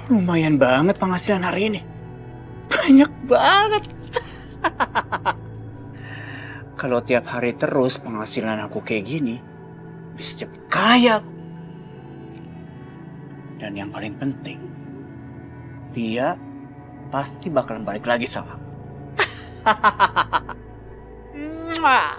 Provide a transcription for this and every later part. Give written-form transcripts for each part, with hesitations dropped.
Lumayan banget penghasilan hari ini. Banyak banget. Kalau tiap hari terus penghasilan aku kayak gini, bisa cepet kaya. Dan yang paling penting, dia pasti bakalan balik lagi sama aku. Mwah.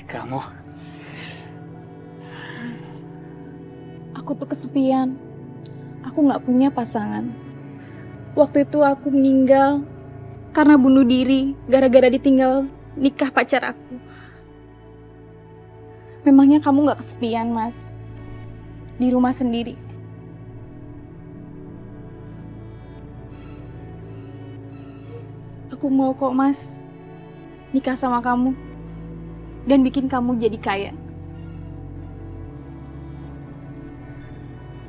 Kamu. Mas, aku tuh kesepian. Aku nggak punya pasangan. Waktu itu aku meninggal karena bunuh diri gara-gara ditinggal nikah pacar aku. Memangnya kamu nggak kesepian, Mas? Di rumah sendiri. Aku mau kok, Mas, nikah sama kamu dan bikin kamu jadi kaya.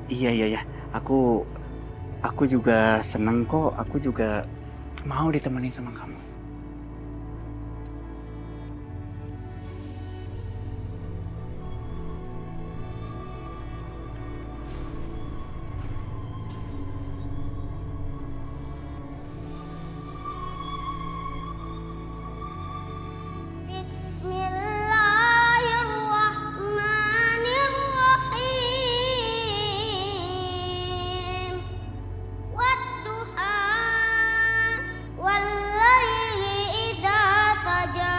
Iya. Aku juga seneng kok. Aku juga mau ditemenin sama kamu. Bismillahirrahmanirrahim. Wadduha wallaili idza saja.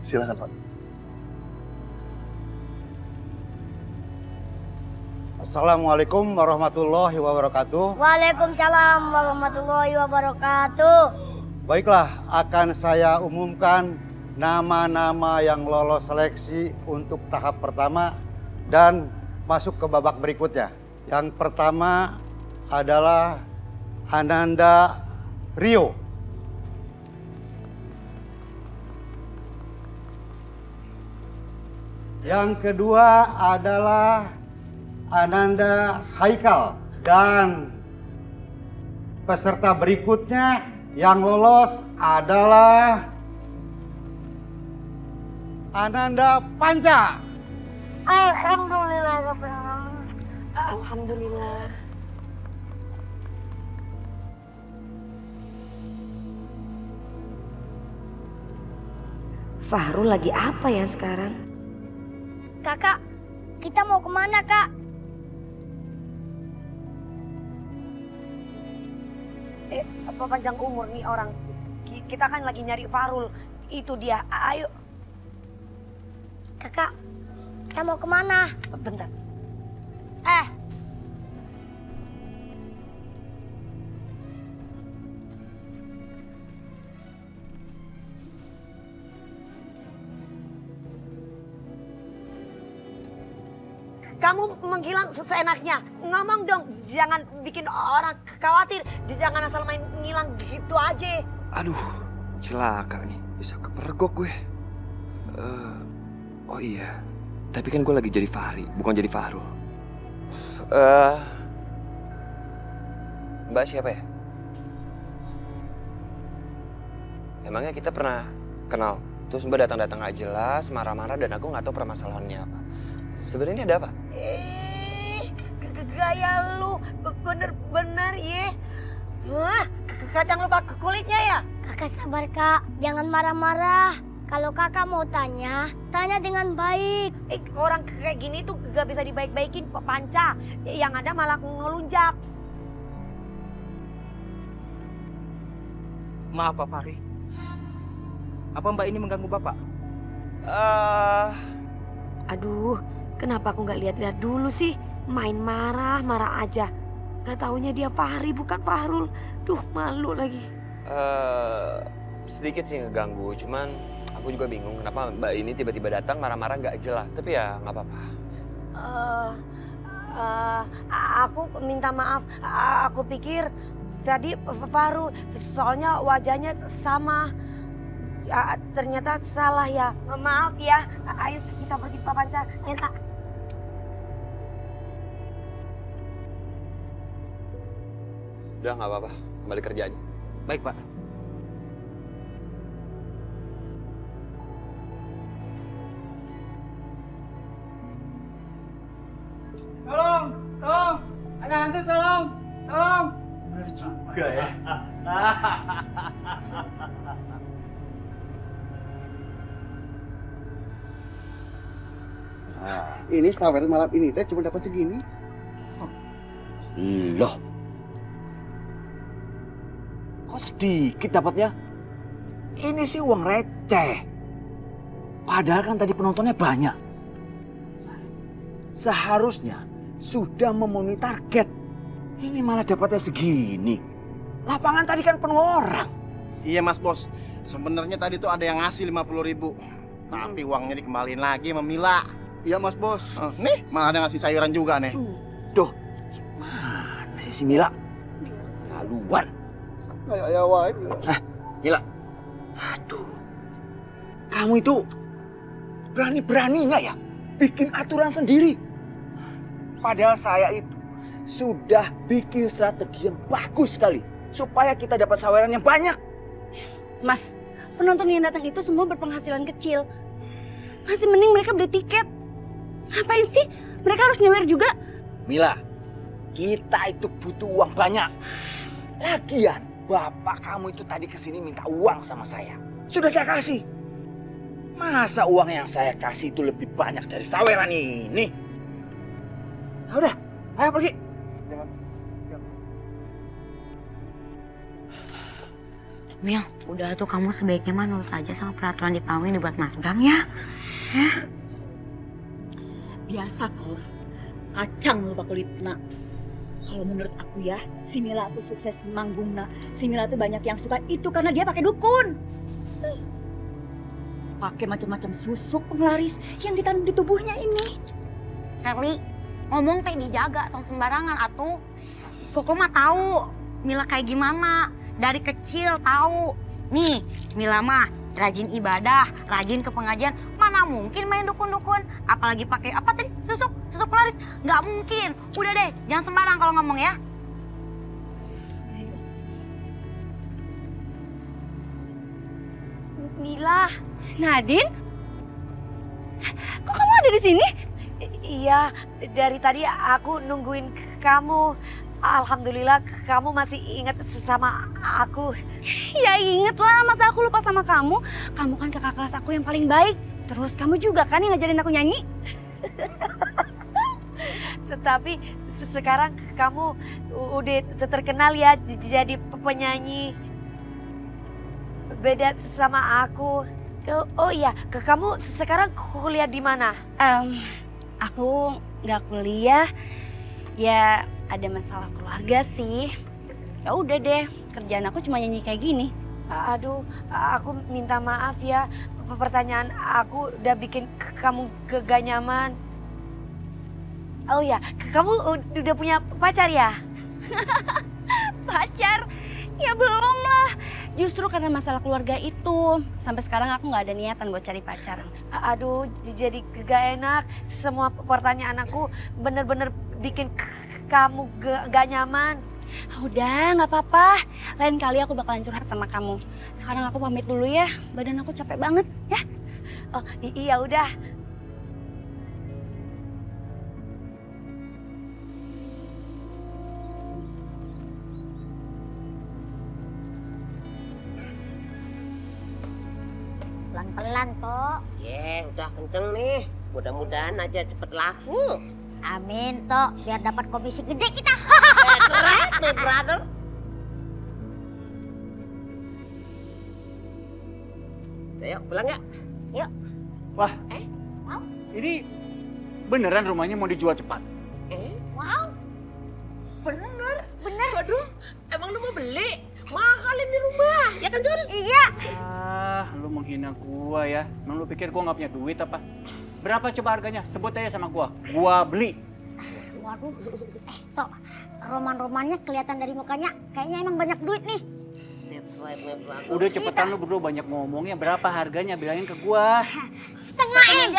Silakan Pak. Assalamualaikum warahmatullahi wabarakatuh. Waalaikumsalam warahmatullahi wabarakatuh. Baiklah, akan saya umumkan nama-nama yang lolos seleksi untuk tahap pertama dan masuk ke babak berikutnya. Yang pertama adalah Ananda Rio. Yang kedua adalah Ananda Haikal. Dan peserta berikutnya yang lolos adalah Ananda Panca. Alhamdulillah rabbil alamin. Alhamdulillah. Fahrul lagi apa ya sekarang? Kakak, kita mau kemana, Kak? Apa panjang umur nih orang? Kita kan lagi nyari Fahrul. Itu dia. Ayo. Kakak, kita mau kemana? Bentar. Kamu menghilang seenaknya. Ngomong dong, jangan bikin orang khawatir. Jangan asal main ngilang gitu aja. Aduh, celaka nih. Bisa kepergok gue. Oh iya, tapi kan gue lagi jadi Fahri, bukan jadi Fahrul. Mbak siapa ya? Emangnya kita pernah kenal? Terus Mbak datang-datang gak jelas, marah-marah dan aku gak tahu permasalahannya apa. Sebenarnya ada apa? Gaya lu bener-bener ya. Kacang lupa ke kulitnya ya? Kakak sabar, Kak. Jangan marah-marah. Kalau kakak mau tanya, tanya dengan baik. Orang kayak gini tuh gak bisa dibaik-baikin, Pak Panca. Yang ada malah ngelunjak. Maaf Pak Fahri. Apa Mbak ini mengganggu Bapak? Aduh, kenapa aku gak lihat-lihat dulu sih? Main marah aja. Gak taunya dia Fahri bukan Fahrul. Duh, malu lagi. Sedikit sih ngeganggu, cuman aku juga bingung kenapa Mbak ini tiba-tiba datang marah-marah nggak jelas. Tapi ya nggak apa-apa. Aku minta maaf. Aku pikir tadi Fahrul, soalnya wajahnya sama. Ternyata salah ya. Maaf ya. Ayo kita pergi Pak Panca. Ayo Kak. Udah nggak apa-apa, kembali kerja aja. Baik, Pak. Tolong, tolong, ada hantu, tolong, tolong. Bener juga ya. Ini saweran malam ini teh cuma dapat segini. Loh. Kok sedikit dapatnya? Ini sih uang receh. Padahal kan tadi penontonnya banyak. Seharusnya sudah memenuhi target. Ini malah dapatnya segini. Lapangan tadi kan penuh orang. Iya Mas Bos, sebenarnya tadi tuh ada yang ngasih 50.000. Tapi uangnya dikembaliin lagi sama Mila. Iya Mas Bos. Nih, malah ada ngasih sayuran juga nih. Duh, gimana sih si Mila? Laluan. Ya wae. Mila. Aduh. Kamu itu berani-beraninya ya bikin aturan sendiri. Padahal saya itu sudah bikin strategi yang bagus sekali supaya kita dapat saweran yang banyak. Mas, penonton yang datang itu semua berpenghasilan kecil. Masih mending mereka beli tiket. Ngapain sih? Mereka harus nyewer juga. Mila, kita itu butuh uang banyak. Lagian, bapak kamu itu tadi kesini minta uang sama saya. Sudah saya kasih. Masa uang yang saya kasih itu lebih banyak dari saweran ini? Ya udah, ayo pergi. Mil, udah tuh kamu sebaiknya mah nurut aja sama peraturan di pawai dibuat Mas Bram ya. Biasa kok, kacang lupa kulitna. Kalau menurut aku ya, si Mila tuh sukses di manggungna. Si Mila tuh banyak yang suka itu karena dia pakai dukun. Pakai macam-macam susuk penglaris yang ditanam di tubuhnya ini. Sally, ngomong teh dijaga, tong sembarangan atuh. Koko mah tahu Mila kayak gimana. Dari kecil tahu. Nih, Mila mah rajin ibadah, rajin ke pengajian. Mana mungkin main dukun-dukun? Apalagi pakai apa tadi? Susuk pelaris. Nggak mungkin. Udah deh, jangan sembarang kalau ngomong ya. Mila. Nadine? Kok kamu ada di sini? Iya, dari tadi aku nungguin kamu. Alhamdulillah kamu masih ingat sama aku. Ya inget lah, masa aku lupa sama kamu? Kamu kan kakak kelas aku yang paling baik. Terus kamu juga kan yang ngajarin aku nyanyi? Tetapi sekarang kamu udah terkenal ya jadi penyanyi. Beda sama aku. Oh iya, kamu sekarang kuliah di mana? Aku nggak kuliah. Ya ada masalah keluarga sih. Ya udah deh, kerjaan aku cuma nyanyi kayak gini. Aduh, aku minta maaf ya. Pertanyaan aku udah bikin kamu gak nyaman. Oh ya, kamu udah punya pacar ya? Pacar? Ya belum lah. Justru karena masalah keluarga itu, sampai sekarang aku nggak ada niatan buat cari pacar. Aduh, jadi gak enak. Semua pertanyaan aku bener-bener bikin kamu gak nyaman. Udah, nggak apa-apa. Lain kali aku bakalan curhat sama kamu. Sekarang aku pamit dulu ya. Badan aku capek banget, ya. Oh, iya udah. Pelan-pelan kok. Udah kenceng nih. Mudah-mudahan aja cepet laku. Amin toh, biar dapat komisi gede kita. Keren nih brother. Ayo pulang ya. Yuk. Wah, ini beneran rumahnya mau dijual cepat? Wow. Bener. Bener. Waduh, emang lu mau beli? Mahal ini rumah. ya kan Jul? Iya. Lu menghina gua ya. Emang lu pikir gua nggak punya duit apa? Berapa coba harganya? Sebut aja sama gua. Gua beli. Waduh. Tok, roman-romannya kelihatan dari mukanya. Kayaknya emang banyak duit nih. That's right, my brother. Udah cepetan lu berdua banyak ngomongnya. Berapa harganya? Bilangin ke gua. Setengah M.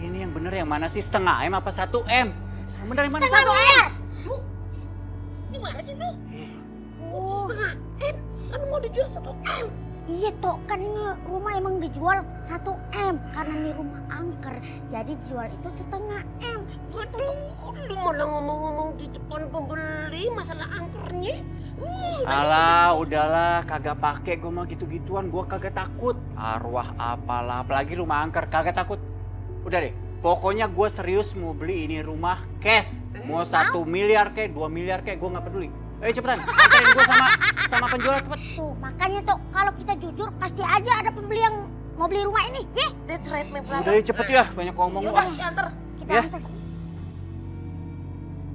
Ini yang bener yang mana sih? Setengah M apa 1 M? Yang bener yang mana? Setengah M. Gimana sih lu? Setengah M, kan mau dijual 1 M. Iya Tok, kan ini rumah emang dijual 1 M. Karena ini rumah angker, jadi dijual itu setengah M. Waduh, lu malah ngomong-ngomong di depan pembeli masalah angkernya. Alah, udahlah, kagak pakai gua mah gitu-gituan, gua kagak takut. Arwah apalah, apalagi rumah angker, kagak takut. Udah deh, pokoknya gua serius mau beli ini rumah cash. Mau 1 miliar kek, 2 miliar kek, gua nggak peduli. Ayo cepetan, anterin gua sama penjual cepet. Tuh, makanya Tok, kalau kita jujur pasti aja ada pembeli yang mau beli rumah ini. Ye. That's right, my brother. Udah cepet ya, banyak ngomong lu. Yaudah, antar. Kita Ya. antar.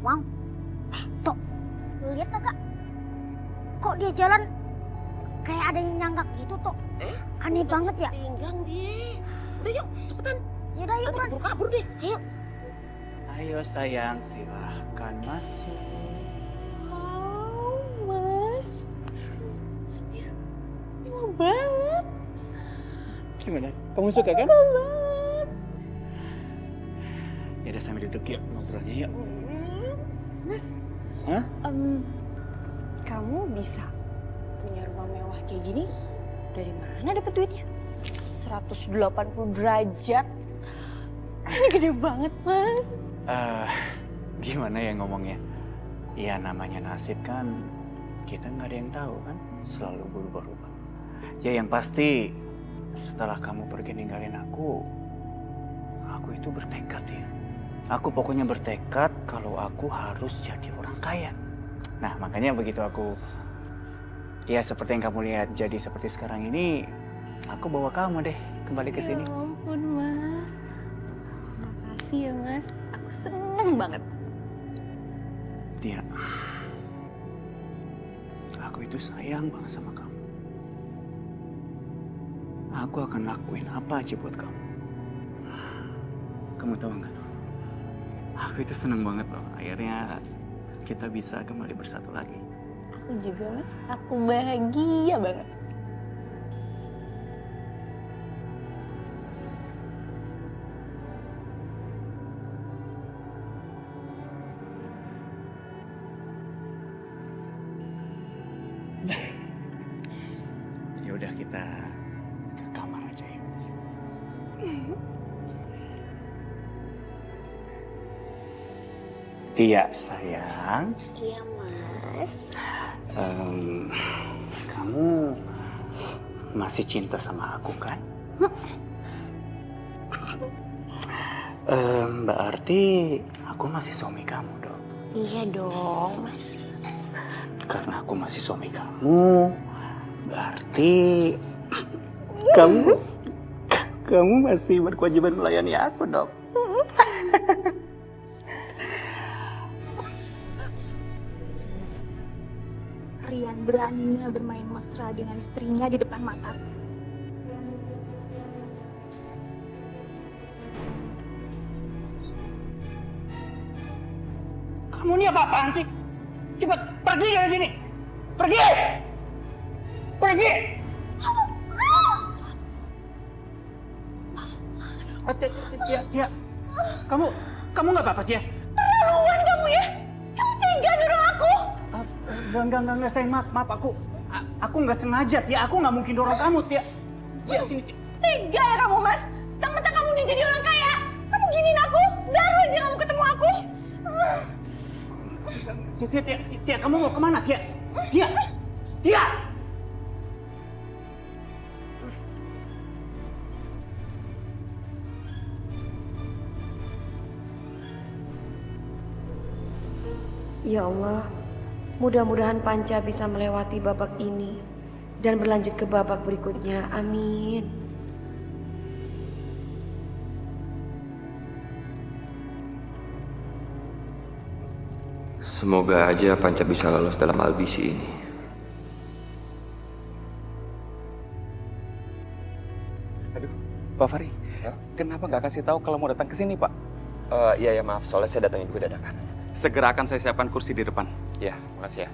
Wow. Tok, lu lihat kagak? Kok dia jalan kayak ada yang nyanggak gitu Tok? Aneh banget ya. Pinggang dia. Udah yuk, cepetan. Yaudah yuk, Nanti Bro. kabur deh. Ayo. Ayo sayang, silahkan masuk. Mas, nyaman banget. Gimana? Kamu suka kan? Ya udah sambil duduk yuk, ngobrolnya yuk. Mas, Hah? kamu bisa punya rumah mewah kayak gini? Dari mana dapat duitnya? 180 derajat. Ini gede banget, Mas. Gimana ya ngomongnya? Ya namanya nasib kan, kita nggak ada yang tahu kan, selalu berubah-ubah. Ya yang pasti, setelah kamu pergi ninggalin aku itu bertekad ya. Aku pokoknya bertekad kalau aku harus jadi orang kaya. Nah makanya begitu aku, ya seperti yang kamu lihat jadi seperti sekarang ini, aku bawa kamu deh kembali ke sini. Ya ampun, Mas. Makasih ya, Mas. Aku seneng banget. Tia, aku itu sayang banget sama kamu. Aku akan lakuin apa aja buat kamu. Kamu tahu nggak? Aku itu seneng banget loh. Akhirnya kita bisa kembali bersatu lagi. Aku juga, Mas. Aku bahagia banget. Ya udah kita ke kamar aja yuk. Tia sayang. Iya, Mas. Kamu masih cinta sama aku kan? Berarti aku masih suami kamu dong. Iya dong, Mas. Karena aku masih suami kamu, berarti kamu masih berkewajiban melayani aku dong. Rian beraninya bermain mesra dengan istrinya di depan mata. Kamu ini apa-apaan sih? Cepat pergi dari sini. Pergi. Pergi. Tia. Kamu nggak apa-apa, Tia? Terlaluan kamu ya. Kamu tega dorong aku. Enggak, sayang, maaf aku nggak sengaja, Tia. Aku nggak mungkin dorong kamu, Tia. Tia, sini, Tia. Tega ya kamu, Mas. Mentang-mentang kamu udah jadi orang kaya. Kamu giniin aku. Baru aja kamu ketemu aku. Tia, kamu mau kemana, Tia? Tia! Ya Allah, mudah-mudahan Panca bisa melewati babak ini dan berlanjut ke babak berikutnya. Amin. Semoga aja Panca bisa lolos dalam audisi ini. Pak Fahri, kenapa nggak kasih tahu kalau mau datang ke sini, Pak? Iya ya maaf, soalnya saya datangin juga dadakan. Segera akan saya siapkan kursi di depan. Iya, makasih ya.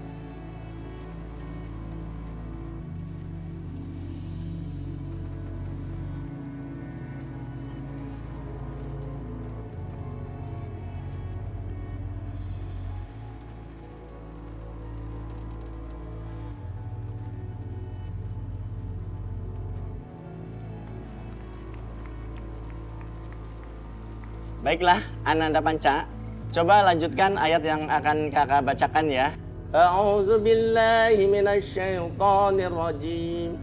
Baiklah, Ananda Panca. Coba lanjutkan ayat yang akan kakak bacakan ya. A'udzu billahi minasyaitonir rajim.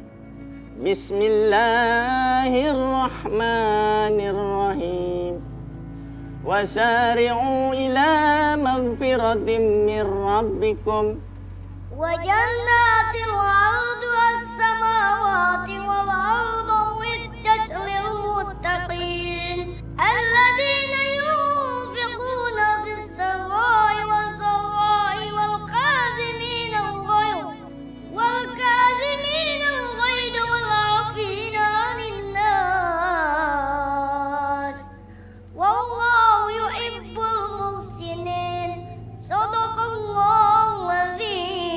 Bismillahirrahmanirrahim. Wasari'u ila magfiratin min rabbikum. Wa jannatil 'arduha as-samawati wal ardu uiddat lil muttaqin. الذين ينفقون في السراء والضراء والكاظمين الغيظ والعافين عن الناس والله يحب المحسنين صدق الله العظيم.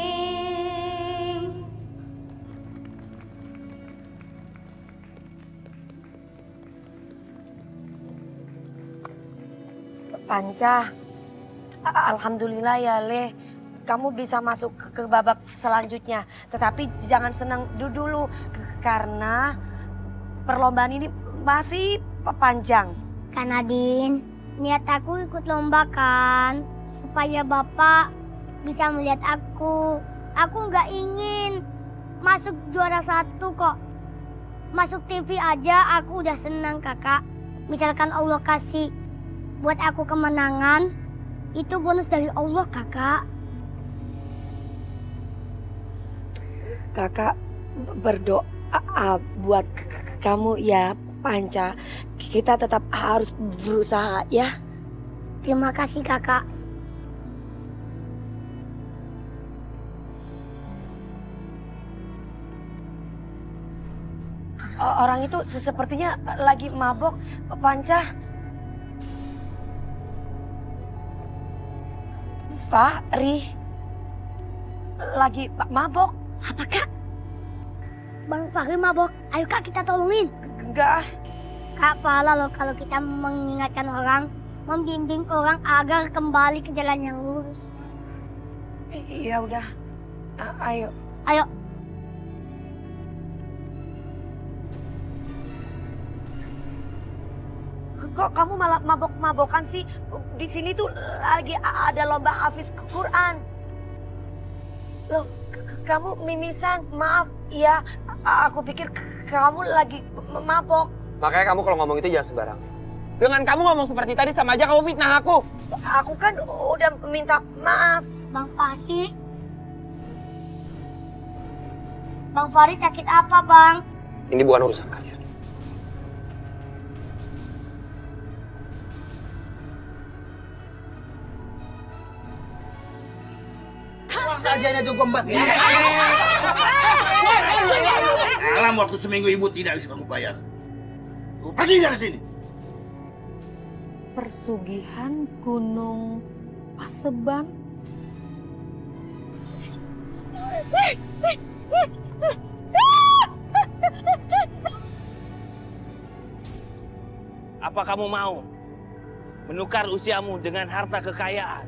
Panca, alhamdulillah ya Le, kamu bisa masuk ke babak selanjutnya. Tetapi jangan senang dulu karena perlombaan ini masih panjang. Kak Nadine, niat aku ikut lomba kan, supaya Bapak bisa melihat aku. Aku nggak ingin masuk juara 1 kok. Masuk TV aja aku udah senang Kakak. Misalkan Allah kasih buat aku kemenangan, itu bonus dari Allah, Kakak. Kakak berdoa buat kamu ya, Panca. Kita tetap harus berusaha ya. Terima kasih, Kakak. Orang itu sepertinya lagi mabok, Panca. Fahri lagi mabok. Apa Kak? Bang Fahri mabok. Ayo Kak kita tolongin. Enggak. Kak pahala loh kalau kita mengingatkan orang, membimbing orang agar kembali ke jalan yang lurus. Iya udah. Ayo. Ayo. Kok kamu malah mabok-mabokan sih? Di sini tuh lagi ada lomba hafiz Quran. Loh, kamu mimisan, maaf ya. Aku pikir kamu lagi mabok. Makanya kamu kalau ngomong itu jangan sembarang. Dengan kamu ngomong seperti tadi sama aja kamu fitnah aku. Aku kan udah minta maaf. Bang Fahri. Bang Fahri sakit apa, Bang? Ini bukan urusan kalian. Sajanya cukup 4. Dalam waktu seminggu ibu tidak bisa kamu bayar. Ibu pergi dari sini. Persugihan Gunung Paseban. Apa kamu mau menukar usiamu dengan harta kekayaan?